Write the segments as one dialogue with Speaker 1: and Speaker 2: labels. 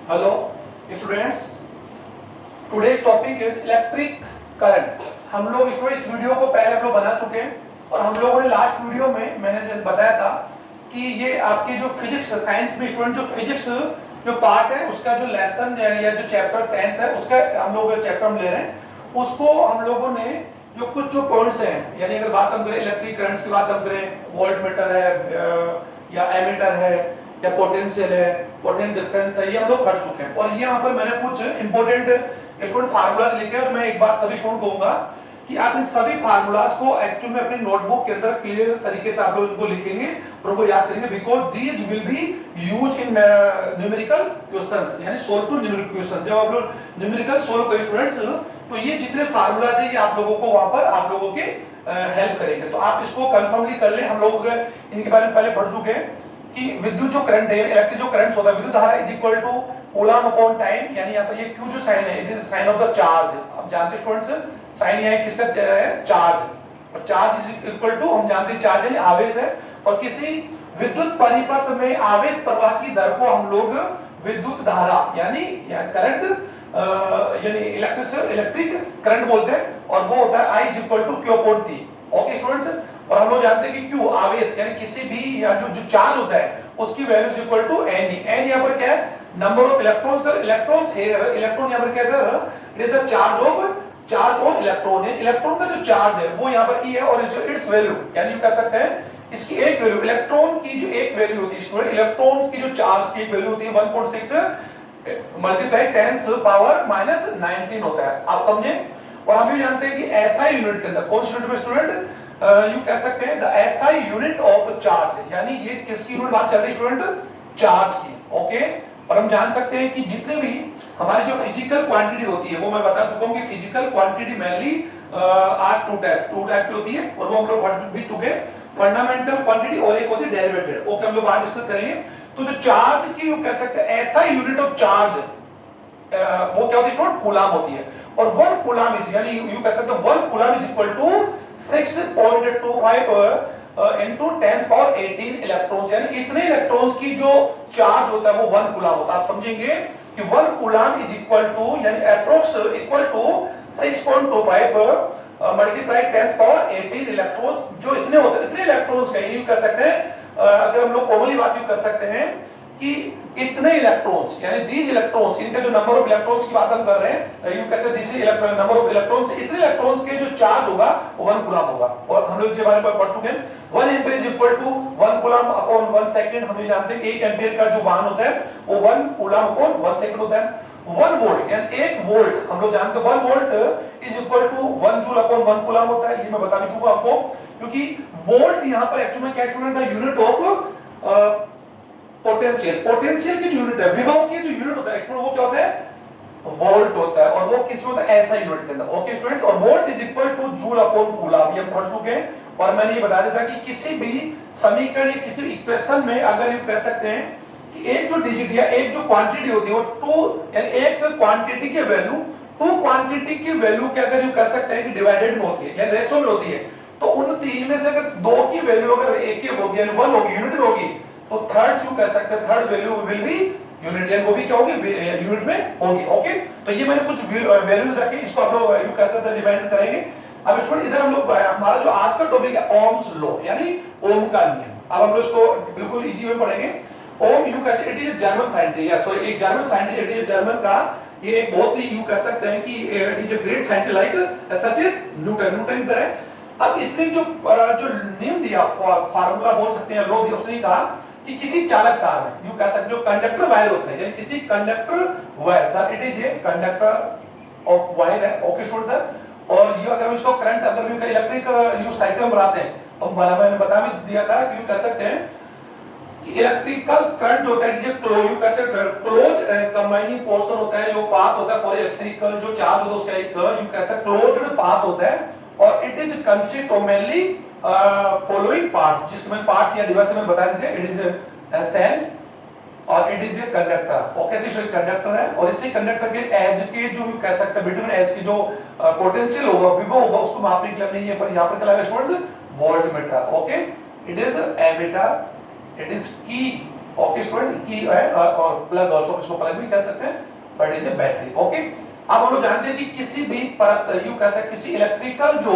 Speaker 1: Hello students, today's topic is electric current. हम लोग इस वीडियो को पहले हम लोग बना चुके हैं और हम लोगों ने लास्ट वीडियो में मैंने जैसे बताया था कि ये आपके जो फिजिक्स साइंस में स्टूडेंट जो फिजिक्स जो पार्ट है उसका जो लेसन या जो चैप्टर 10th है उसका हम लोग चैप्टर हम ले रहे हैं। उसको हम लोगों ने जो कुछ जो पॉइंट्स हैं, यानी अगर बात हम करें इलेक्ट्रिक करंट्स की बात हम करें, वोल्ट मीटर है या एमीटर है या पोटेंशियल है, पोटेंशियल डिफरेंस है, ये हम लोग कर चुके हैं। और ये यहाँ पर मैंने कुछ इंपॉर्टेंट स्टूडेंट फार्मूलाज लिखे और मैं एक बात सभी स्टूडेंट कहूंगा कि आप इन सभी फार्मूलाज को एक्चुअल में अपनी नोटबुक के अंदर क्लियर तरीके से आप लोग इनको लिखेंगे और उनको याद करेंगे, because these will be use in numerical questions, यानी सोल्व टू न्यूमेरिकल क्वेश्चन। जब आप लोग न्यूमेरिकल सोल्व करें स्टूडेंट्स, तो ये जितने फार्मूलाज है ये आप लोगों को वहां पर आप लोगों के हेल्प करेंगे। तो आप इसको कंफर्मली कर लें। हम लोग इनके बारे में पहले पढ़ चुके हैं कि विद्युत जो करंट है, इलेक्ट्रिक जो करंट होता है, विद्युत धारा is equal to coulomb upon time, यानी यहाँ पर ये क्यू जो साइन है it is sine of the charge. आप जानते हैं स्टूडेंट्स साइन यहाँ किसका है, चार्ज, और चार्ज इज इक्वल टू हम जानते हैं चार्ज यानी आवेश है। और किसी विद्युत परिपथ में आवेश प्रवाह की दर को हम लोग विद्युत धारा यानी करंट यानी इलेक्ट्रिक करंट बोलते हैं, और वो होता है I is equal to Q upon T। Okay students, और हम लोग जानते हैं कि Q आवेश यानी किसी भी या जो चार्ज होता है उसकी value is equal to N। N यहाँ पर क्या है, number of electrons. Sir electrons here, electron यहाँ पर क्या है sir, it is the charge of electron. Electron का जो चार्ज है वो यहाँ पर E है और इट्स वैल्यू यानी कह सकते हैं इसकी एक वैल्यू, इलेक्ट्रॉन की जो एक वैल्यू होती है स्टूडेंट, इलेक्ट्रॉन की जो चार्ज की एक वैल्यू होती है 1.6 मल्टीप्लाई 10 पावर माइनस 19 होता है। आप समझे। और हम भी जानते हैं कि एसआई यूनिट के अंदर, कौन सी यूनिट में स्टूडेंट, यू कह सकते हैं the SI unit of charge, यानी ये किसकी यूनिट बात चल रही है स्टूडेंट, चार्ज की। ओके, और हम जान सकते हैं कि जितने भी हमारी जो फिजिकल क्वांटिटी होती है वो मैं बता चुका हूं कि physical quantity mainly are two type की होती है और वो हम लोग पढ़ भी चुके हैं, फंडामेंटल क्वांटिटी और एक होती है डेरिवेटिव। ओके, हम लोग आज डिस्कस करेंगे। तो जो चार्ज की कह सकते हैं ऐसा यूनिट ऑफ चार्ज वो क्या होती है, कूलम होती है। और 1 कूलम इज यानी यू कह सकते हैं 1 coulomb is equal to 6.25 into 10 power 18 electrons, यानी इतने इलेक्ट्रॉन्स की जो चार्ज होता है वो 1 कूलम होता है। आप समझेंगे कि 1 कूलम इज इक्वल टू यानी approx equal to 6.25 multiply 10 power 18 electrons. जो इतने होते हैं, इतने इलेक्ट्रॉन्स का यानी कह सकते हैं अगर हम लोग कॉमनली बात कर सकते हैं कि इतने इलेक्ट्रॉन्स यानी दीज इलेक्ट्रॉन्स, इनका जो नंबर ऑफ इलेक्ट्रॉन्स की बात हम कर रहे हैं, यू कैसे दिस नंबर ऑफ इलेक्ट्रॉन्स, इतने इलेक्ट्रॉन्स के जो चार्ज होगा वो 1 कूलम होगा। और हम लोग इसके बारे में पढ़ चुके हैं 1 ampere is equal to 1 coulomb upon 1 second. हम जानते हैं 1 एम्पीयर का जो मान होता है वो 1 कूलम अपॉन 1 सेकंड होता है। 1 वोल्ट यानी 1 वोल्ट हम लोग जानते हैं 1 volt is equal to 1 joule upon 1 coulomb होता है। ये मैं बता भी चुका आपको, क्योंकि वोल्ट यहां पर एक्चुअली में क्या स्टूडेंट का यूनिट ऑफ पोटेंशियल की जो यूनिट है, विभव की जो यूनिट होता है वो क्या होता है, वोल्ट होता है। और वो किस में होता है, ऐसा यूनिट के अंदर। ओके स्टूडेंट्स, और volt is equal two joule upon coulomb, ये हम पढ़ चुके हैं। और मैंने ये बता दिया था कि किसी भी समीकरण या किसी इक्वेशन में अगर यू कह सकते हैं कि एक जो डिजिट या एक जो क्वांटिटी होती है वो 2 यानी एक क्वांटिटी की वैल्यू 2 क्वांटिटी की वैल्यू के अगर यू कह सकते हैं कि डिवाइडेड में होती है या रेशियो में होती है, तो उन तीन में से अगर 2 की वैल्यू अगर एक ही होगी यानी 1 होगी, यूनिट में होगी, तो थर्ड यू कह सकते हैं third value will be unit, यानी वो भी क्या होगी, यूनिट में होगी। ओके, तो ये मैंने कुछ वैल्यूज रखे, इसको आप लोग यू कह सकते हैं डिवाइड करेंगे। अब स्टूडेंट इधर हम लोग हमारा जो आज का टॉपिक है ओम्स लॉ यानी ओम का नियम। अब हम लोग इसको बिल्कुल इजी में पढ़ेंगे। ओम यू कह सकते हैं इट इज जर्मन साइंटिस्ट, या सॉरी एक German scientist, it is German का, ये एक बहुत ही यू कह सकते हैं कि it is a great scientist like such is Newton इधर है। अब इसने जो नियम दिया, फार्मूला बोल सकते हैं, लॉ दिया, उसने कहा कि किसी चालक तार में यू कह सकते जो कंडक्टर वायर होता है यानी किसी conductor wire, sir it is a conductor of wire है। ओके स्टूडेंट सर, और ये अगर इसको करंट अगर यू इलेक्ट्रिक यू साइकिल में बनाते हैं तो मैंने बता भी दिया था कि यू कह सकते हैं कि इलेक्ट्रिकल करंट जो होता है इट क्लोज, यू कह सकते हैं क्लोज कंबाइनिंग पोर्शन होता है, जो पाथ होता है फॉर इलेक्ट्रिकल जो चार्ज होता है उसका एक यू कह सकते क्लोज्ड पाथ होता है। और it is consist of mainly following parts, जिसमें मैं पार्ट्स या डिवाइस में बता देते हैं। इट इज अ सेल और it is a conductor. Okay से कंडक्टर है, और इसी कंडक्टर के एज के जो कह सकते हैं बिटवीन एज की जो पोटेंशियल होगा, विभव होगा, उसको मापने के लिए हमने ये पर यहां पर क्या लगा students, voltmeter. Okay, it is ammeter, it is की ओके स्टूडेंट, की है और प्लग ऑल्सो, इसको प्लग भी कह सकते हैं, but is a battery. Okay, अब हम लोग जानते हैं कि किसी भी परत यू कह सकते हैं किसी इलेक्ट्रिकल जो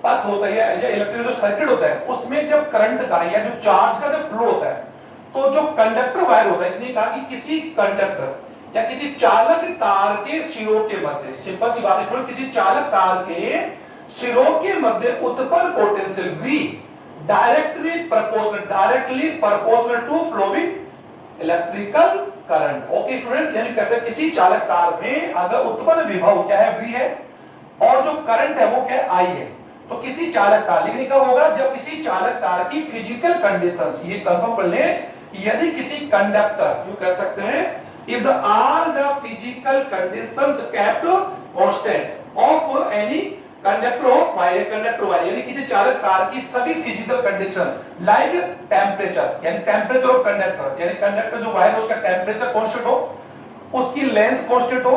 Speaker 1: पथ होता है या इलेक्ट्रिकल जो सर्किट होता है उसमें जब करंट का या जो चार्ज का जब फ्लो होता है तो जो कंडक्टर वायर होता है, इसने कहा कि किसी कंडक्टर या किसी चालक तार के सिरों के मध्य, सिंपल सी बात है, किसी चालक तार के सिरों के मध्य उत्पन्न potential V directly proportional to flowing electrical current. Okay students, यानी कैसे किसी चालक तार में अगर उत्पन्न विभव क्या है V है और जो करंट है वो क्या है I है, तो किसी चालक तार, लेकिन कब होगा जब किसी चालक तार की फिजिकल कंडीशंस, ये कंफर्म कर लें, यदि किसी कंडक्टर यू कह सकते हैं if the all the physical conditions kept constant of any conductor of wire, conductor wire यानी किसी चालक तार की सभी फिजिकल कंडीशन लाइक टेंपरेचर, यानी टेंपरेचर ऑफ कंडक्टर, यानी कंडक्टर जो वायर है उसका टेंपरेचर कांस्टेंट हो, उसकी लेंथ कांस्टेंट हो,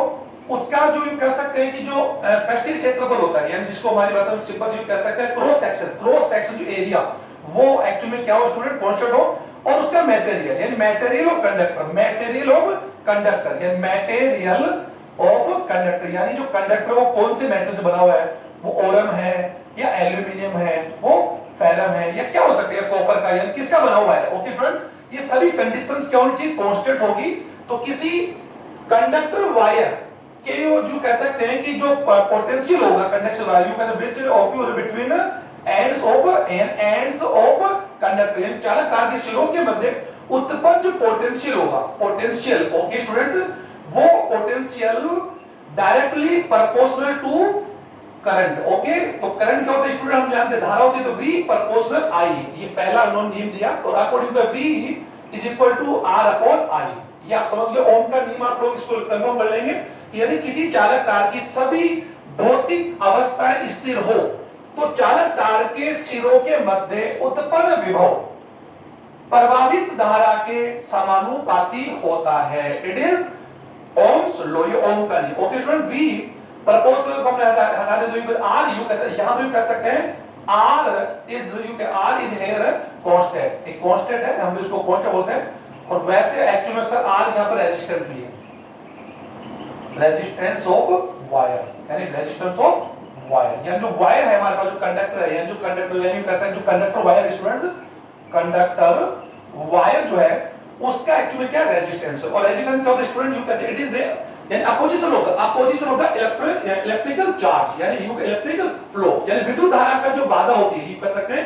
Speaker 1: उसका जो यू कह सकते हैं कि जो पेस्टिक क्षेत्रफल होता है, यानी जिसको हमारी भाषा में सिंपल यू कह सकते हैं क्रॉस सेक्शन जो एरिया वो एक्चुअली में क्या हो स्टूडेंट कांस्टेंट हो, और उसका मटेरियल यानी material of conductor, material of conductor यानी मटेरियल ऑफ कंडक्टर, यानी जो कंडक्टर वो कौन से मेटल से बना हुआ है, वो ओरम है या एल्यूमिनियम है, वो फेरम है या क्या हो सकता है कॉपर का, यानी किसका बना हुआ है। ओके स्टूडेंट, ये सभी कंडीशंस क्या होनी चाहिए, कांस्टेंट होगी। तो किसी कंडक्टर वायर के जो कह सकते हैं कि जो पोटेंशियल होगा कंडक्शन वैल्यू का which occur between ends of conductor, यानी चालक तार के सिरों के मध्य उत्पन्न जो पोटेंशियल होगा, पोटेंशियल ओके स्टूडेंट्स, वो potential directly proportional to current. Okay, तो करंट क्या होता है स्टूडेंट, हम जानते हैं धारा होती है तो V प्रोपोर्शनल I, ये पहला उन्होंने नियम दिया, तो according to V is equal to R upon I, ये आप समझ गए, ओम का नियम आप लोग इसको कंफर्म कर लेंगे। यदि किसी चालक तार की सभी भौतिक अवस्थाएं स्थिर हो तो चालक तार के सिरों के मध्य उत्पन्न विभव प्रवाहित धारा के समानुपाती होता है। इट इज ओम्स लॉ, ये ओम का नियम। ओके स्टूडेंट, V प्रोपोर्शनल को हमने हटा दे, तो R यू कैसे यहां पे कह सकते हैं R इज हियर कांस्टेंट, एक कांस्टेंट है, हम इसको कांस्टेंट बोलते हैं, और वैसे एक्चुअली में सर R यहां पर रेजिस्टेंस भी है, रेजिस्टेंस ऑफ वायर, यानी रेजिस्टेंस ऑफ वायर, यानी जो वायर है हमारे पास जो कंडक्टर है, यानी जो कंडक्टर यानी कैसा जो conductor wire students, conductor wire जो है उसका एक्चुअली क्या रेजिस्टेंस है, और रेजिस्टेंस क्या होता है स्टूडेंट, यू कैसे इट इज देयर यानी अपोजिशन होगा इलेक्ट्रिकल चार्ज, यानी यू इलेक्ट्रिकल फ्लो, यानी विद्युत धारा का जो बाधा होती है, यू कह सकते हैं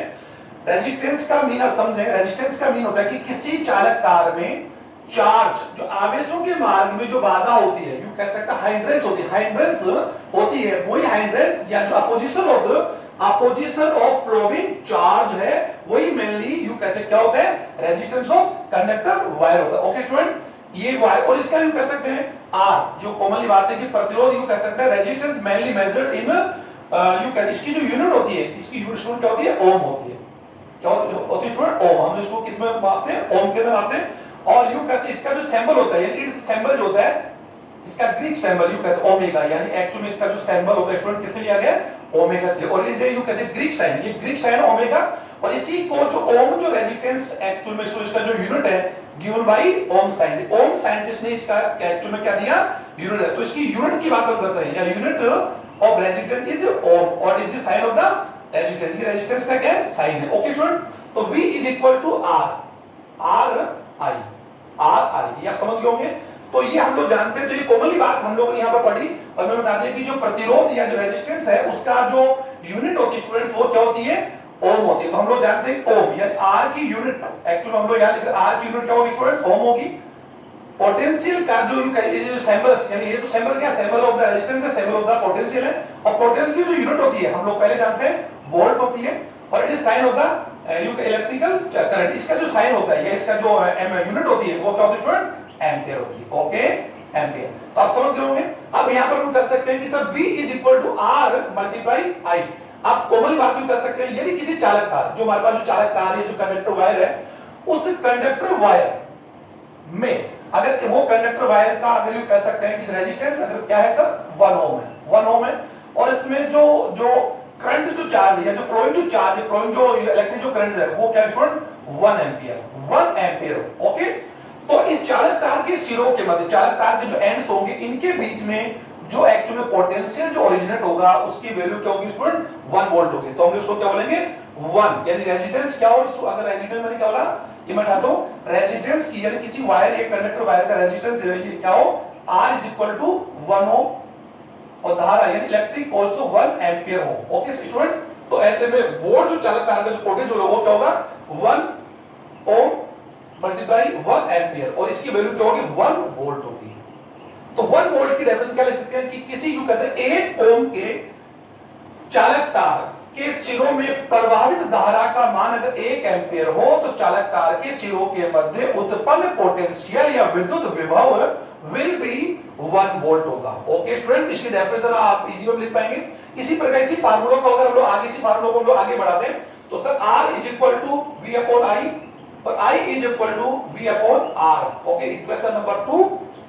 Speaker 1: रेजिस्टेंस का मीन आप समझें, रेजिस्टेंस का मीन होता है कि किसी चालक तार में चार्ज जो आवेशों के मार्ग में जो बाधा होती है, यू कह सकते हैं हाइंड्रेंस होती है, हाइंड्रेंस होती है, वही हाइंड्रेंस या जो अपोजिशन होता है, अपोजिशन ऑफ फ्लोइंग चार्ज है, वही मेनली यू कैसे क्या होता है रेजिस्टेंस ऑफ कंडक्टर वायर होता है। ओके स्टूडेंट, ये वायर, और इसका यू कह सकते हैं R, जो कॉमनली बात है कि प्रतिरोध यू कह सकते हैं resistance mainly measured in you कह, इसकी जो यूनिट होती है, इसकी यूनिट स्टूडेंट क्या होती है, ओम होती है, क्या होती है स्टूडेंट, ओम, हम इसको किस में मापते हैं, ओम के अंदर मापते हैं, और यू कैसे इसका जो सिंबल होता है, यानी इट्स सिंबल जो होता है इसका ग्रीक सिंबल यू कैसे ओमेगा, यानी एक्चुअली में इसका जो सिंबल होता है स्टूडेंट किससे लिया गया, ओमेगा से, और इस यू कैसे ग्रीक साइन, ये ग्रीक साइन ओमेगा, और इसी को जो ओम जो रेजिस्टेंस एक्चुअली में इसका जो यूनिट है given by ohm sign, ohm scientist ने इसका एक्चुअली में क्या दिया यूनिट है, तो इसकी यूनिट की बात हम कर रहे हैं, या unit of resistance is ohm और is the sign of the resistance, ये रेजिस्टेंस का क्या है साइन है। ओके स्टूडेंट, तो V is equal to R I, ये आप समझ गए होंगे। तो ये हम लोग जानते हैं, तो ये कॉमनली बात हम लोग यहाँ पर पढ़ी, और मैं बता दिया कि जो प्रतिरोध या जो रेजिस्टेंस है उसका जो यूनिट होती है स्टूडेंट्स वो क्या होती है, ओम होती है। तो हम लोग जानते हैं ओम, यानी R की यूनिट एक्चुअली हम लोग याद रखें R की यूनिट क्या होगी स्टूडेंट्स, ओम होगी। पोटेंशियल का जो जो सैंबल्स, यानी ये तो सैंबल क्या, सैंबल ऑफ द रेजिस्टेंस है, सैंबल ऑफ द पोटेंशियल है, और पोटेंशियल की जो यूनिट होती है हम लोग पहले जानते हैं वोल्ट होती है, और it is sine of the electrical current, इसका जो साइन होता है या इसका जो यूनिट होती है वो क्या होती है स्टूडेंट, एम्पियर होती है। ओके, एम्पियर, तो आप समझ गए होंगे। अब यहाँ पर हम कर सकते हैं कि sir V is equal to R multiply I, आप कॉमनली बात भी कर सकते हैं, यदि किसी चालक तार, जो हमारे पास जो चालक तार है, जो कंडक्टर वायर है, उस कंडक्टर वायर में अगर वो कंडक्टर वायर का अगर यू कह सकते हैं कि रेजिस्टेंस अगर क्या है सर 1 ओम है, 1 ओम है, और इसमें जो करंट जो चार्ज है या जो फ्लोइंग जो चार्ज है, फ्लोइंग जो इलेक्ट्रिक जो करंट है वो क्या है स्टूडेंट 1 एंपियर, 1 एंपियर। ओके, तो इस चालक तार के सिरों के मध्य, चालक तार के जो एंड्स होंगे इनके बीच में जो एक्चुअली पोटेंशियल जो ओरिजिनेट होगा उसकी वैल्यू क्या होगी स्टूडेंट 1 वोल्ट होगी। तो हम इसको क्या बोलेंगे 1, यानी रेजिस्टेंस क्या हो, अगर रेजिस्टेंस मैंने क्या बोला, ये मैं चाहता हूं रेजिस्टेंस की, यानी किसी वायर या कंडक्टर वायर का रेजिस्टेंस क्या हो, R इज इक्वल टू 1 ओम, और धारा यानी इलेक्ट्रिक आल्सो 1 एंपियर हो। ओके स्टूडेंट, तो ऐसे में वोल्ट जो चालक तार का जो पोटेंशियल होगा वो क्या होगा 1 ओम मल्टीप्लाई 1 एंपियर, और इसकी वैल्यू क्या होगी 1 वोल्ट होगी। तो 1 वोल्ट की डेफिनेशन क्या लिख सकते हैं कि किसी यू कैसे 1 ओम के चालक तार के सिरों में प्रवाहित धारा का मान अगर 1 एंपियर हो तो चालक तार के सिरों के मध्य उत्पन्न पोटेंशियल या विद्युत विभव विल बी 1 वोल्ट होगा। ओके स्टूडेंट, इसकी डेफिनेशन आप इजी में लिख पाएंगे। इसी प्रकार इसी फार्मूला को अगर हम लोग आगे इसी फार्मूला को हम लोग आगे बढ़ाते हैं तो sir R is equal to V upon I और I is equal to V upon R। Okay, equation number 2,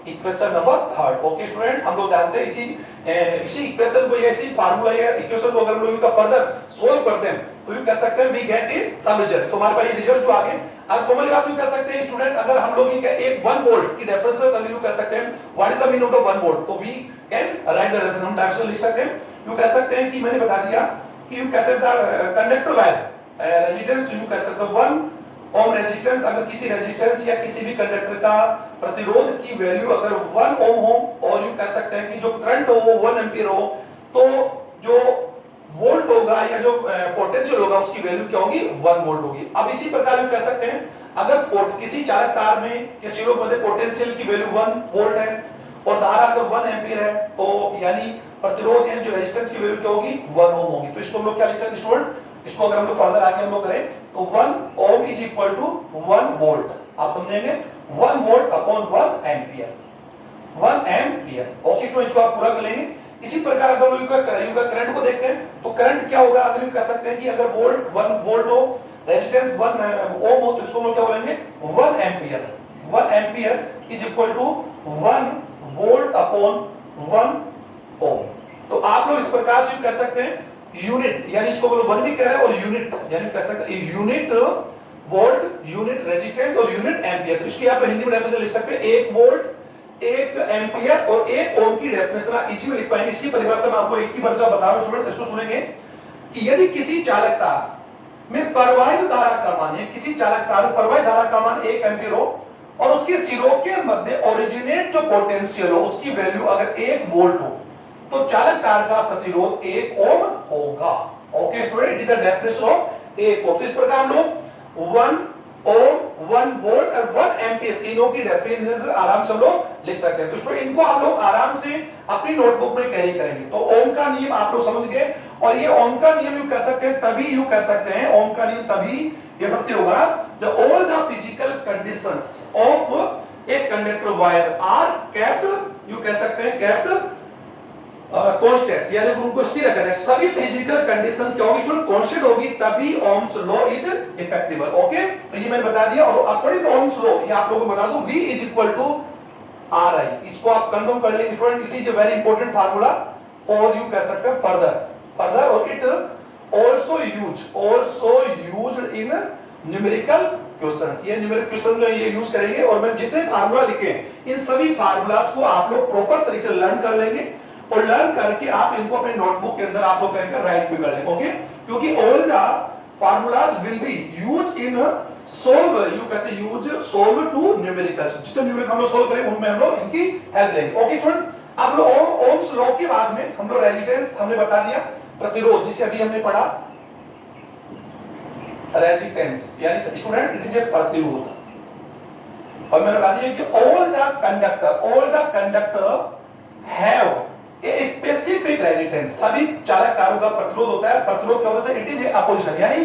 Speaker 1: equation number 3। Okay student, हम लोग जानते हैं इसी इक्वेशन को या इसी फार्मूला या इक्वेशन को अगर हम लोग फर्दर सोल्व करते हैं तो यू कह सकते हैं we get in some result. So हमारे पास ये रिजल्ट जो आ गए, अब कॉमन बात यू कह सकते हैं स्टूडेंट, अगर हम लोग ये एक 1 वोल्ट की रेफरेंस अगर यू कह सकते हैं what is the meaning of 1 volt, तो we can write the reference, हम डायरेक्शन लिख सकते हैं। यू कह सकते हैं कि मैंने बता दिया कि यू कह सकते हैं कंडक्टर वायर रेजिस्टेंस, यू कह सकते हैं 1 ओम रेजिस्टेंस, अगर किसी रेजिस्टेंस या किसी भी कंडक्टर का प्रतिरोध की वैल्यू अगर 1 ओम हो और यू कह सकते हैं कि जो करंट हो वो 1 एंपियर हो, तो जो वोल्ट होगा या जो पोटेंशियल होगा उसकी वैल्यू क्या होगी 1 वोल्ट होगी। अब इसी प्रकार यू कह सकते हैं अगर किसी चालक तार में के सिरों में पोटेंशियल की वैल्यू 1 वोल्ट है और धारा अगर 1 एंपियर है तो यानी प्रतिरोध यानी जो रेजिस्टेंस की वैल्यू क्या होगी 1 ओम होगी। तो इसको हम लोग क्या लिख सकते हैं स्टूडेंट, इसको अगर हम लोग फर्दर आगे हम लोग करें तो 1 ओम इज इक्वल टू 1 वोल्ट, आप समझेंगे 1 volt upon 1 ampere, 1 ampere. Okay, तो इसको आप पूरा कर लेंगे। इसी प्रकार अगर यू का करंट को देखते हैं तो करंट क्या होगा, अगर यू कह सकते हैं कि अगर वोल्ट 1 वोल्ट हो, रेजिस्टेंस 1 ओम हो, तो इसको हम लोग क्या बोलेंगे 1 ampere, 1 ampere is equal to 1 volt upon 1 ohm. तो आप लोग इस प्रकार से कह सकते हैं यूनिट, यानी इसको बोलो 1 भी कह रहे हैं और यूनिट यानी कह सकते हैं यूनिट वोल्ट, यूनिट रेजिस्टेंस और यूनिट एंपियर। तो इसकी आप हिंदी में डेफिनेशन लिख सकते हैं 1 वोल्ट, 1 एंपियर और 1 ओम की डेफिनेशन आप इजी में लिख पाएंगे। इसकी परिभाषा मैं आपको एक ही परिभाषा बता रहा हूं स्टूडेंट्स, इसको सुनेंगे कि यदि किसी चालक तार में प्रवाहित धारा का मान, किसी चालक तार में प्रवाहित धारा का मान 1 एंपियर हो और उसके सिरों के मध्य ओरिजिनेट जो पोटेंशियल हो उसकी वैल्यू अगर 1 वोल्ट हो तो चालक तार का प्रतिरोध 1 ओम होगा। Okay student, it is the definition of 1 ohm. तो इस प्रकार हम लोग 1 ओम, 1 वोल्ट और 1 एंपियर तीनों की डेफिनेशन आराम से हम लोग लिख सकते हैं। तो स्टूडेंट इनको आप लोग आराम से अपनी नोटबुक में कैरी करेंगे। तो ओम का नियम आप लोग समझ गए, और ये ओम का नियम यू कह सकते हैं तभी यू कह सकते हैं ओम का नियम तभी इफेक्टिव होगा जब all the physical conditions of a conductor wire are kept, you कह सकते हैं केप्ट कांस्टेंट, यानी उनको स्थिर रखा है। सभी फिजिकल कंडीशंस क्या होगी जो कांस्टेंट होगी तभी Ohm's law is effective. Okay, तो ये मैंने बता दिया। और अकॉर्डिंग टू ओम्स लॉ ये आप लोगों को बता दूं V is equal to RI, इसको आप कंफर्म कर लेंगे student. It is a very important formula for you कह सकते हैं फर्दर और it also used in numerical questions. ये न्यूमेरिकल क्वेश्चन में ये यूज करेंगे और मैं जितने फार्मूला लिखे इन सभी फार्मूलास को आप लोग प्रॉपर तरीके से लर्न कर लेंगे और लर्न करके आप इनको अपने नोटबुक के अंदर आप लोग करेंगे राइट भी कर लेंगे। ओके, क्योंकि all the formulas will be used in solve, you कैसे यूज सोल्व टू न्यूमेरिकल्स। जितने न्यूमेरिकल हम लोग सोल्व करेंगे उनमें हम लोग इनकी हेल्प लेंगे। ओके स्टूडेंट, अब लोग ओम्स लॉ के बाद में हम लोग रेजिस्टेंस हमने बता दिया, प्रतिरोध जिसे अभी हमने पढ़ा रेजिस्टेंस यानी स्टूडेंट इट इज ए प्रतिरोध, और मैंने बता दिया कि all the conductor have a specific resistance. सभी चालक तारों का प्रतिरोध होता है, प्रतिरोध क्या होता है इट इज ए अपोजिशन, यानी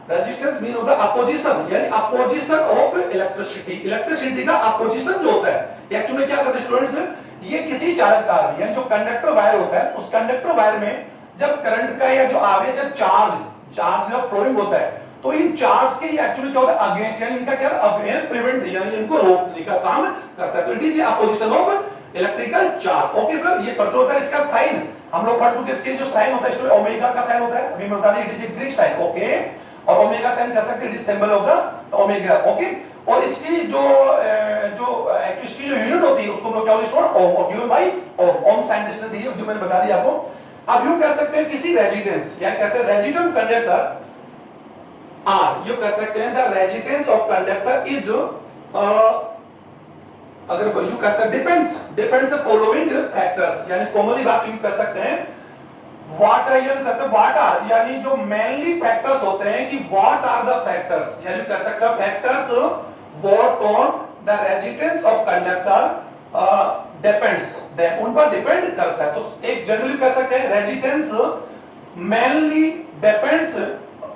Speaker 1: रेजिस्टेंस मीन होता है अपोजिशन, यानी अपोजिशन ऑफ इलेक्ट्रिसिटी का अपोजिशन जो होता है एक्चुअली क्या करते हैं स्टूडेंट्स, ये किसी चालक तार में यानी जो कंडक्टर वायर होता है उस कंडक्टर वायर में जब करंट का या जो आवेश है चार्ज का फ्लोइंग होता है तो इन चार्ज के ये एक्चुअली क्या होता है अगेंस्ट, यानी इनका क्या अवेयर प्रिवेंट यानी इनको रोकने का काम करता है। तो it is opposition of electrical charge. Okay sir, ये प्रतिरोध है, इसका साइन हम लोग पढ़ चुके, इसके जो साइन होता है ओमेगा का साइन होता है, अभी मैं बता दें it is Greek sign. Okay, और ओमेगा साइन कह सकते हैं it is symbol of the omega. Okay, और इसकी जो इसकी जो यूनिट होती है उसको हम लोग क्या बोलते हैं, ओम, और गिवन बाय ओम साइंटिस्ट ने दी है, जो मैंने बता दिया आपको। अब यूं कह सकते हैं किसी रेजिडेंस या कैसे रेजिडेंट कंडक्टर आर, यूं कह सकते हैं the residence of conductor is, अगर यूं कह सकते डिपेंड्स फॉलोइंग फैक्टर्स, यानी कॉमनली बात यूं कह सकते हैं व्हाट आर, यानी जो मेनली फैक्टर्स होते हैं कि व्हाट आर द फैक्टर्स, यानी कह सकते हैं factors what on the residence of conductor depends, उन पर डिपेंड करता है। तो एक जनरली कह सकते हैं residence mainly depends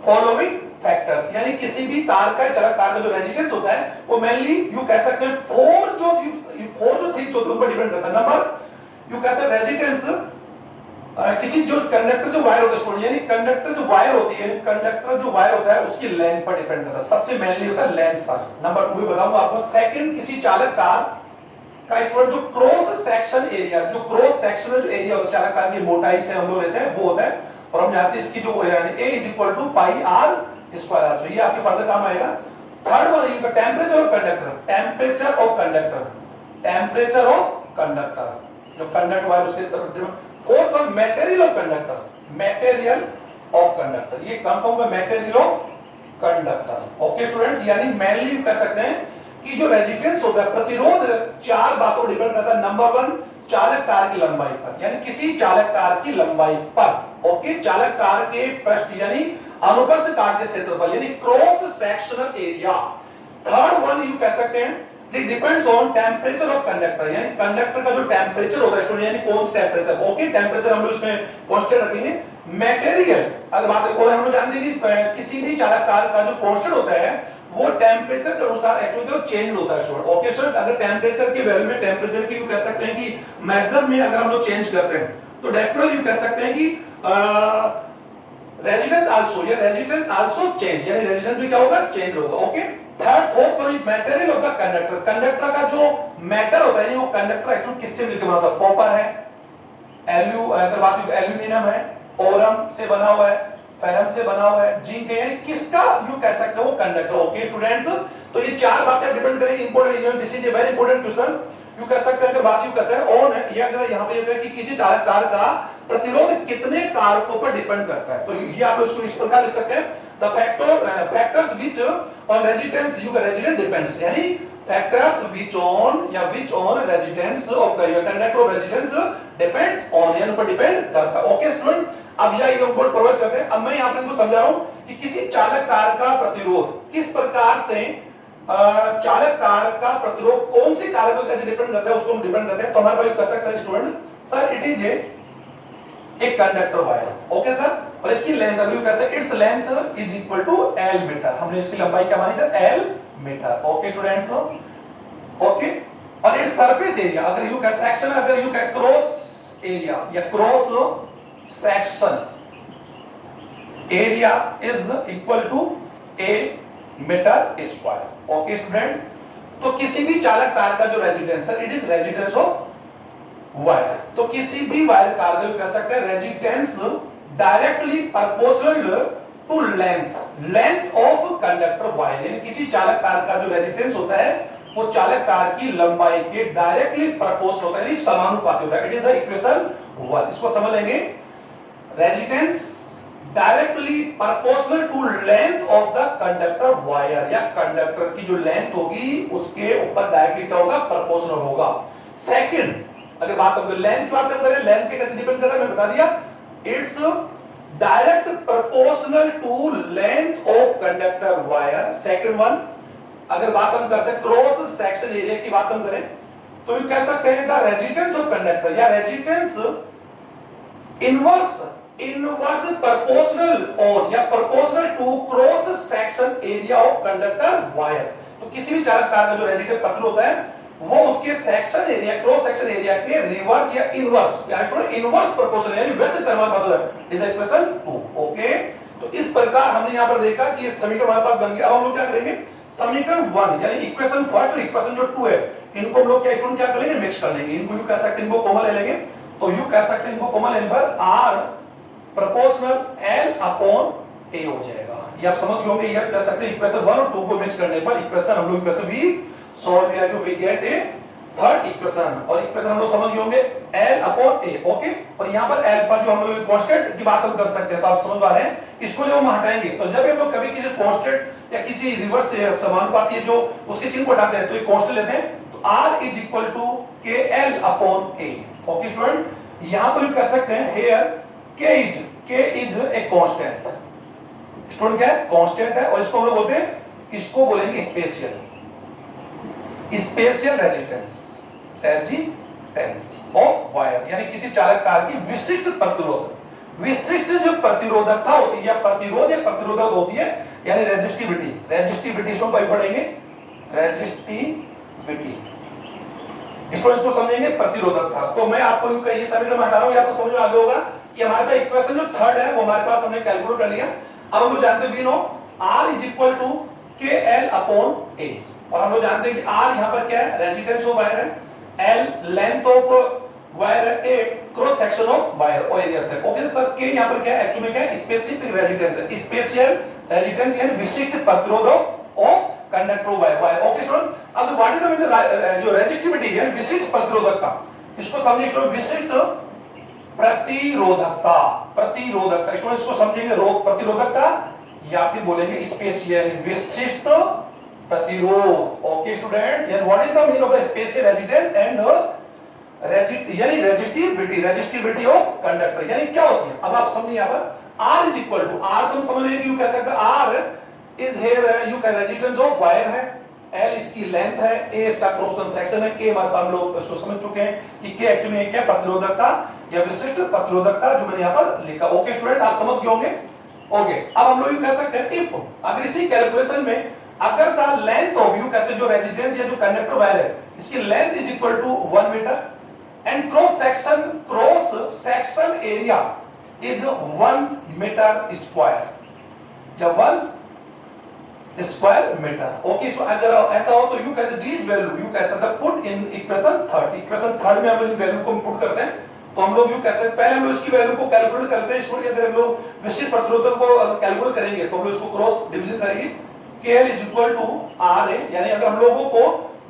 Speaker 1: following factors, यानी किसी भी तार का चलक तार का जो रेजिडेंस होता है वो मेनली यू कह सकते हैं फोर जो थिंग्स होते हैं उन पर डिपेंड करता है। नंबर यू कह सकते हैं रेजिडेंस किसी जो कंडक्टर जो वायर होता है, यानी कंडक्टर जो वायर होती है, कंडक्टर जो वायर होता है उसकी लेंथ पर डिपेंड करता है, सबसे मेनली होता है लेंथ पर। नंबर 2 भी बताऊंगा आपको। सेकंड, किसी चालक तार का जो क्रॉस सेक्शन एरिया, जो क्रॉस सेक्शनल जो एरिया होता है चालक तार की मोटाई से हम लोग लेते हैं वो होता है, और हम जानते हैं इसकी जो यानी A = पाई r स्क्वायर, तो ये आपके फर्दर काम आएगा। Third one is temperature of conductor, temperature of conductor जो कंडक्ट वायर उसके तरफ। Fourth one material of conductor, ये कंफर्म है material of conductor. Okay students, यानी मेनली कह सकते हैं कि जो रेजिस्टेंस होता है, प्रतिरोध, चार बातों पर डिपेंड करता है। नंबर 1 चालक तार की लंबाई पर, यानी किसी चालक तार की लंबाई पर। ओके, चालक तार के पृष्ठ यानी अनुप्रस्थ काट के क्षेत्रफल, यानी cross sectional area. Third one you कह सकते हैं it depends on temperature of conductor, यानी कंडक्टर का जो टेंपरेचर होता है स्टूडेंट, यानी कौन सा टेंपरेचर। ओके, टेंपरेचर हम लोग इसमें कांस्टेंट रखेंगे। मटेरियल, अगर बात को हम लोग जानते हैं कि किसी भी चालक तार का जो कांस्टेंट होता है वो टेंपरेचर के अनुसार एक्चुअली तो चेंज होता है स्टूडेंट। ओके सर, अगर टेंपरेचर की वैल्यू में टेंपरेचर की कह सकते हैं कि मेजर में अगर हम लोग चेंज करते हैं तो डेफिनेटली यू कह सकते हैं कि रेजिस्टेंस आल्सो, या रेजिस्टेंस आल्सो चेंज, यानी रेजिस्टेंस भी क्या होगा, चेंज होगा। Okay, third fourth one material of the conductor, conductor का जो मैटर होता है वो कंडक्टर एक्चुअली किससे मिलकर बना होता है, कॉपर है, अगर बात एल्यूमिनियम है, ओरम से बना हुआ है, फेरम से बना हुआ है, जिंक है, किसका यू कह सकते हो कंडक्टर। ओके स्टूडेंट्स, तो ये चार बातें डिपेंड करेंगी। Important, this is a very important question. You कह सकते हैं, बात यू कहते हैं ऑन, ये अगर यहां पे ये कि किसी चालक तार का प्रतिरोध कितने कारकों पर डिपेंड करता है, तो ये आप इसको इस प्रकार लिख सकते हैं, the factors which on resistance you का रेजिस्टेंस डिपेंड्स, यानी factors which on resistance of the conductor of resistance depends on, यानी पर डिपेंड करता है। ओके स्टूडेंट, अब यह बोर्ड प्रोवाइड करते हैं। अब मैं यहां पे इनको समझा रहा हूं कि किसी चालक तार का प्रतिरोध किस प्रकार से, चालक तार का प्रतिरोध कौन से कारकों पर डिपेंड करता है उसको हम डिपेंड करते हैं। तो हमारे पास कह सकते हैं स्टूडेंट, सर इट इज एक कंडक्टर वायर। ओके सर, और इसकी लेंथ अगर कैसे, its length is equal to L metre, हमने इसकी लंबाई क्या मानी sir, L metre. Okay students, okay, और इट्स सरफेस एरिया, अगर यू कह सेक्शन, अगर यू कह क्रॉस एरिया या cross section area is equal to A metre square. Okay students, तो किसी भी चालक तार का जो रेजिस्टेंस है, it is resistance of wire, तो किसी भी वायर का कह सकते हैं resistance directly proportional to length of conductor wire, यानी किसी चालक तार का जो रेजिस्टेंस होता है वो चालक तार की लंबाई के डायरेक्टली प्रोपोर्शनल होता है, यानी समानुपाती होता है। इट इज द इक्वेशन 1, इसको समझ लेंगे। Resistance directly proportional to length of the conductor wire, या कंडक्टर की जो लेंथ होगी उसके ऊपर डायरेक्टली क्या होगा, प्रोपोर्शनल होगा। सेकंड, अगर बात हम लेंथ की बात करें, लेंथ के कैसे डिपेंड कर रहा है मैं बता दिया, its direct proportional to length of conductor wire. Second one, अगर बात हम कर सकते क्रॉस सेक्शन एरिया की बात हम करें तो ये कह सकते हैं द रेजिस्टेंस ऑफ कंडक्टर, या रेजिस्टेंस इनवर्स प्रोपोर्शनल ऑन या proportional to cross section area of conductor wire. तो किसी भी चालक तार का जो रेजिस्टेंस पतला होता है वो उसके section area, cross section area के रिवर्स या इनवर्स, या इनवर्स प्रोपोर्शनल, यानी व्यक्त कर्मानुपाती है। Is equation 2। ओके, तो इस प्रकार हमने यहां पर देखा कि ये समीकरण हमारे पास बन गया। अब हम लोग क्या करेंगे, समीकरण 1 यानी इक्वेशन 1 और इक्वेशन जो 2 है इनको हम लोग क्या करेंगे, मिक्स कर लेंगे। इनको यू कह सकते हैं, इनको कॉमन ले लेंगे, तो यू कह सकते हैं इनको कॉमन लेने पर R प्रोपोर्शनल L अपॉन ए हो जाएगा। ये आप समझ गए होंगे। ये आप कर सकते हैं इक्वेशन 1 और 2 को मिक्स करने पर इक्वेशन हम लोग इक्वेशन भी सॉल्व किया, we get a third equation. और इक्वेशन हम लोग समझ गए होंगे L अपॉन A, ओके। और यहाँ पर अल्फा जो हम लोग कांस्टेंट की बात हम कर सकते हैं, तो आप समझ पा रहे हैं। इसको जब हम हटाएंगे तो जब हम लोग कभी किसी कांस्टेंट या किसी रिवर्स समानुपाती है जो उसके चिन्ह को हटाते हैं तो एक कांस्टेंट लेते हैं, तो R is equal to KL upon A, okay student. यहाँ पर कह सकते हैं here K is a constant. Student क्या है? कांस्टेंट है। और इसको हम लोग बोलते हैं, इसको बोलेंगे स्पेशल रेजिस्टेंस ऑफ वायर, यानी किसी चालक तार की विशिष्ट प्रतिरोध। विशिष्ट जो प्रतिरोधकता होती है या प्रतिरोध या प्रतिरोधक होती है, यानी रेजिस्टिविटी इसको कोई पढ़ेंगे, रेजिस्टिविटी इसको समझेंगे प्रतिरोधकता। तो मैं आपको ये समीकरण हटा रहा हूं, ये आपको समझ में आ गया होगा कि हमारे पास इक्वेशन जो थर्ड है वो हमारे पास हमने कैलकुलेट कर लिया। अब हम लोग जानते हैं we know R is equal to KL upon A, और हम लोग जानते हैं कि R यहाँ पर क्या है? रेजिस्टेंस ऑफ वायर है, L लेंथ ऑफ वायर है, A cross section of wire और एरिया है, ओके सर। K यहाँ पर क्या है? एक्चुअली क्या है? स्पेसिफिक रेजिस्टेंस है, स्पेशल रेजिस्टेंस यानी विशिष्ट प्रतिरोध of conductor wire, okay student. अब व्हाट इज द मीनिंग जो रेजिस्टिविटी है, विशिष्ट प्रतिरोधकता, इसको समझिए स्टूडेंट, विशिष्ट प्रतिरोधकता स्टूडेंट इसको समझेंगे रोग प्रतिरोधकता या फिर बोलेंगे स्पेशल विशिष्ट प्रतिरोध, ओके स्टूडेंट्स। यानी what is the meaning of the special resistance and यानी रेजिस्टिविटी ऑफ कंडक्टर, यानी क्या होती है? अब आप समझिए यहाँ पर R is equal to, R तुम समझ रहे हो, कह सकते हैं R is here you can resistance of wire है, L इसकी लेंथ है, A इसका क्रॉस सेक्शन है, K हमारे हम लोग इसको समझ चुके हैं कि K एक्चुअली क्या प्रतिरोधकता या विशिष्ट प्रतिरोधकता जो मैंने यहाँ पर लिखा, ओके स्टूडेंट आप समझ गए होंगे, ओके। अब हम लोग कह सकते हैं इफ अगर इसी कैलकुलेशन में अगर द लेंथ ऑफ यू कैसे जो रेजिस्टेंस या जो कंडक्टर वायर है इसकी length is equal to 1 metre and cross section area is 1 metre square या 1 स्क्वायर मीटर, ओके। सो अगर ऐसा हो तो यू कैसे दिस वैल्यू यू कैसे पुट इन इक्वेशन थर्ड में हम लोग इन वैल्यू को पुट करते हैं, तो हम लोग यू कैसे पहले हम लोग इसकी वैल्यू को कैलकुलेट करते हैं स्टूडेंट। अगर हम लोग विशिष्ट प्रतिरोधक को कैलकुलेट करेंगे तो हम लोग इसको क्रॉस डिवीजन करेंगे, KL is equal to RA, यानी अगर हम लोगों को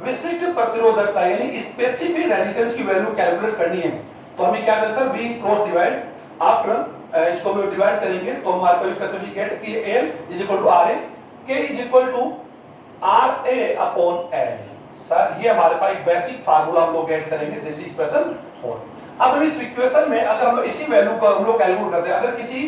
Speaker 1: विशिष्ट प्रतिरोधकता यानी स्पेसिफिक रेजिस्टेंस की वैल्यू कैलकुलेट करनी है तो हमें क्या करना sir, we cross divide after इसको हम लोग डिवाइड करेंगे तो हमारे पास कैसे वी गेट कि L is equal to RA, K is equal to RA upon L। Sir ये हमारे पास एक बेसिक फार्मूला हम लोग गेट करेंगे, दिस इक्वेशन 4। अब हम इस इक्वेशन में अगर हम लोग इसी वैल्यू को हम लोग कैलकुलेट करते हैं, अगर किसी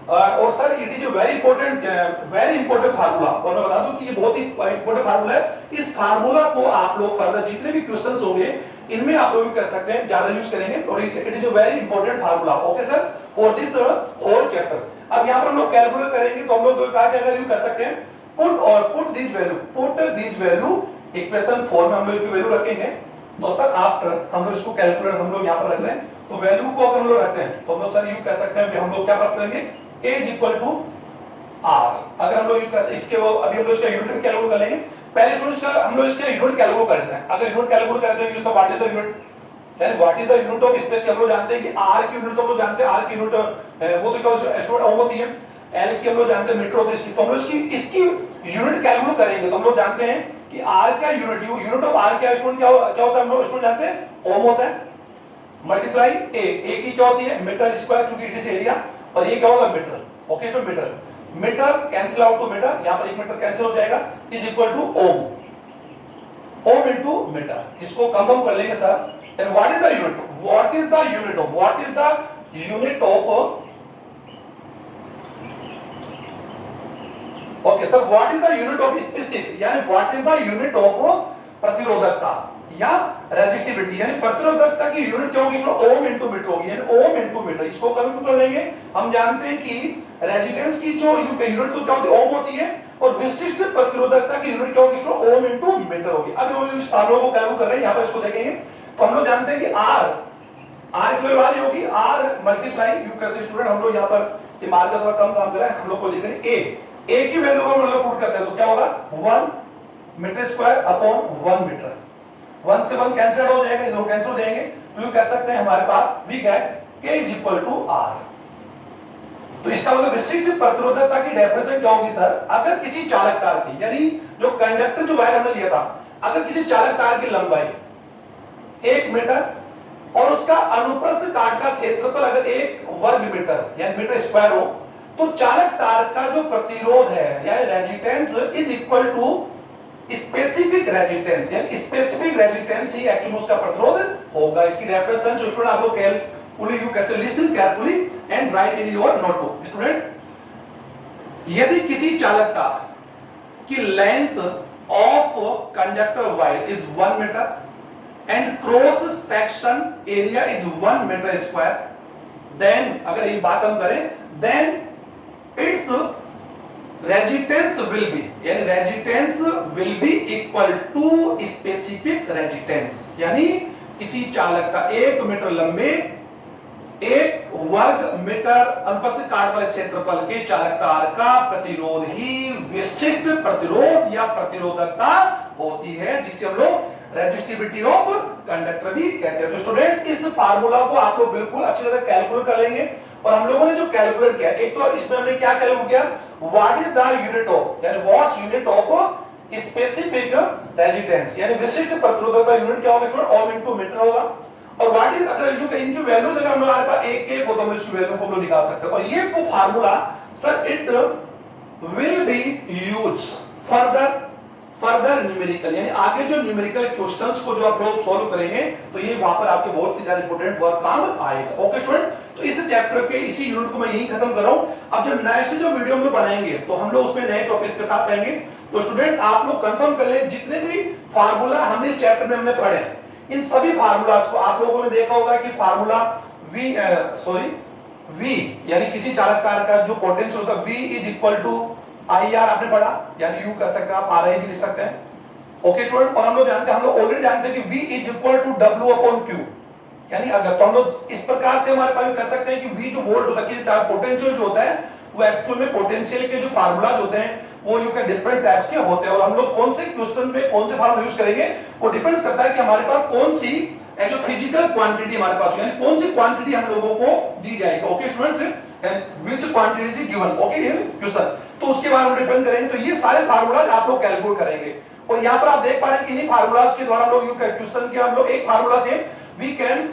Speaker 1: और sir it is very important formula, और मैं बता दूं कि ये बहुत ही इंपॉर्टेंट फार्मूला है। इस फार्मूला को आप लोग फर्दर जितने भी क्वेश्चंस होंगे इनमें आप लोग कर सकते हैं, ज्यादा यूज करेंगे, और it is a very important formula, okay sir, for this whole chapter. अब यहां पर हम लोग कैलकुलेट करेंगे तो हम लोग कहा जाएगा यू कर सकते हैं पुट दिस वैल्यू इक्वेशन 4 में हम लोग इसकी वैल्यू रखेंगे। तो सर आफ्टर हम लोग इसको कैलकुलेट हम लोग यहां पर रख रहे हैं, तो वैल्यू को अगर हम लोग रखते हैं तो हम लोग सर यू कह सकते हैं हम लोग क्या प्राप्त करेंगे, A is equal to R। अगर हम लोग इसके वो अभी हम लोग इसका यूनिट कैलकुलेट कर लेंगे, पहले स्टूडेंट्स का हम लोग इसका यूनिट कैलकुलेट करते हैं। अगर यूनिट कैलकुलेट करते हैं तो व्हाट इज द यूनिट, यानी what is the unit of space, हम लोग जानते हैं कि R की यूनिट तो हम लोग जानते हैं, R की यूनिट वो तो क्या स्टूडेंट ओम होती है, L की हम लोग जानते हैं मीटर होती है इसकी, तो हम लोग इसकी यूनिट कैलकुलेट करेंगे तो हम लोग जानते हैं कि R का यूनिट ऑफ R क्या स्टूडेंट क्या होता है, हम लोग स्टूडेंट जानते हैं ओम होता है, मल्टीप्लाई A की क्या होती है मीटर स्क्वायर, क्योंकि इट इज एरिया, और ये क्या होगा मीटर, ओके। तो metre cancel out to metre, यहां पर 1 मीटर कैंसिल हो जाएगा, is equal to ohm into metre. इसको कंफर्म कर लेंगे sir. And what is the unit of okay sir, what is the unit of specific, यानी what is the unit of प्रतिरोधकता या रेजिस्टिविटी, यानी प्रतिरोधकता की यूनिट क्या होगी, ओम इनटू मीटर होगी, यानी ओम इनटू मीटर। इसको कभी कर लेंगे, हम जानते हैं कि रेजिस्टेंस की जो यूनिट तो क्या होती है, ओम होती है, और विशिष्ट प्रतिरोधकता की यूनिट क्या होगी, ओम इनटू मीटर होगी। अब हम इस फार्मूला को कैलकुलेट कर रहे हैं, यहां पर इसको देखेंगे तो हम लोग जानते हैं कि R की वैल्यू होगी R मल्टीप्लाई यू कैसे स्टूडेंट, हम लोग यहां पर ये मार्क थोड़ा कम काम कर रहे हैं, हम लोग को लिख रहे हैं A की वैल्यू को हम लोग पुट करते हैं तो क्या होगा 1 मीटर स्क्वायर अपॉन 1 मीटर, 1 से 1 कैंसिल हो जाएगा, ये दो कैंसिल हो जाएंगे, तो यू कह सकते हैं हमारे पास we get K is equal to R, तो इसका मतलब विशिष्ट प्रतिरोधकता की डेफिनेशन क्या होगी सर? अगर किसी चालक तार की, यानी जो कंडक्टर जो वायर हमने लिया था, अगर किसी चालक तार की लंबाई 1 मीटर और उसका अनुप्रस्थ काट का क्षेत्रफल अगर 1 वर्ग मीटर यानी मीटर स्क्वायर हो, तो चालक तार का जो प्रतिरोध है यानी resistance is equal to specific resistance, यानी स्पेसिफिक रेजिस्टेंस ही एक्चुअली उसका प्रतिरोध होगा। इसकी रेफरेंस स्टूडेंट आप लोग यू कैसे listen carefully and write in your notebook. Student, यदि किसी चालक तार की length of conductor wire is 1 metre and cross section area is 1 metre square, then अगर ये बात हम करें, then it's resistance will be, यानी resistance will be equal to specific resistance, यानी किसी चालक का 1 मीटर लंबे 1 वर्ग मीटर अनुप्रस्थ काट वाले क्षेत्रफल के चालक तार का प्रतिरोध ही विशिष्ट प्रतिरोध या प्रतिरोधकता होती है, जिसे हम लोग रेजिस्टिविटी ऑफ कंडक्टर भी कहते हैं। तो स्टूडेंट्स, इस फार्मूला को आप लोग बिल्कुल अच्छी तरह कैलकुलेट कर लेंगे। और हम लोगों ने जो कैलकुलेट किया, एक तो इसमें हमने क्या कैलकुलेट किया, what is the unit of, यानी what's unit of specific resistance, यानी विशिष्ट प्रतिरोधकता यूनिट क्या होगा? ओम इनटू मीटर होगा। और व्हाट इज, अगर यू इनकी वैल्यूज अगर हमारे पास एक हो तो हम इसकी वैल्यू को हम लोग निकाल सकते हैं। और ये को formula sir it will be used further numerical, यानी आगे जो न्यूमेरिकल क्वेश्चंस को जो आप लोग सॉल्व करेंगे तो ये वहां पर आपके बहुत ही ज्यादा इंपॉर्टेंट वर्क काम आएगा। ओके स्टूडेंट, तो इस चैप्टर के इसी यूनिट को मैं यही खत्म कर रहा हूं। अब जो नेक्स्ट जो वीडियो हम लोग बनाएंगे तो हम लोग उसमें नए टॉपिक्स के साथ आएंगे। तो स्टूडेंट्स, आप लोग कंफर्म कर लें, जितने भी फार्मूला हमने इस चैप्टर में हमने पढ़े, इन सभी फार्मूलास को आप लोगों ने देखा होगा कि फार्मूला V यानी किसी चालक तार का जो पोटेंशियल होता है V is equal to IR, आपने पढ़ा, यानी U कर सकते हैं, आप RI भी लिख सकते हैं। ओके स्टूडेंट, और हम लोग जानते हैं, हम लोग ऑलरेडी जानते हैं कि V is equal to W upon Q, यानी अगर तो हम लोग इस प्रकार से हमारे पास कह सकते हैं कि V जो वोल्ट होता है, किसी चालक पोटेंशियल जो होता है वो एक्चुअल में पोटेंशियल के जो फार्मूलाज होते हैं वो यू के डिफरेंट टाइप्स के होते हैं। और हम लोग कौन से क्वेश्चन पे कौन से फार्मूला यूज करेंगे वो डिपेंड्स करता है कि हमारे पास कौन सी जो फिजिकल क्वांटिटी हमारे पास, यानी कौन सी क्वांटिटी हम लोगों को दी जाएगी। Okay students, which quantity is given, okay question, तो उसके बारे में डिपेंड करेंगे। तो ये सारे फार्मूलाज आप लोग कैलकुलेट करेंगे। और यहाँ पर आप देख पा रहे हैं कि इन्हीं फार्मूलाज के द्वारा हम लोग क्वेश्चन के हम लोग एक फार्मूला से we can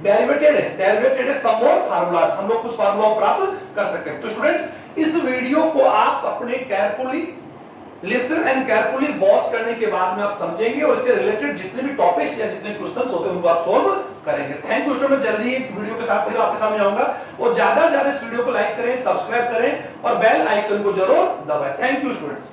Speaker 1: derivated some more formulas, हम लोग कुछ फार्मूला प्राप्त कर सकते हैं। तो स्टूडेंट, इस वीडियो को आप अपने carefully listen and carefully watch करने के बाद में आप समझेंगे और इससे रिलेटेड जितने भी टॉपिक्स या जितने क्वेश्चंस होते हैं उनको आप सॉल्व करेंगे। थैंक यू स्टूडेंट, मैं जल्दी एक वीडियो के साथ फिर आपके सामने आऊंगा। और ज्यादा से ज्यादा इस वीडियो को लाइक करें, सब्सक्राइब करें और बेल आइकन को जरूर दबाएं। Thank you students.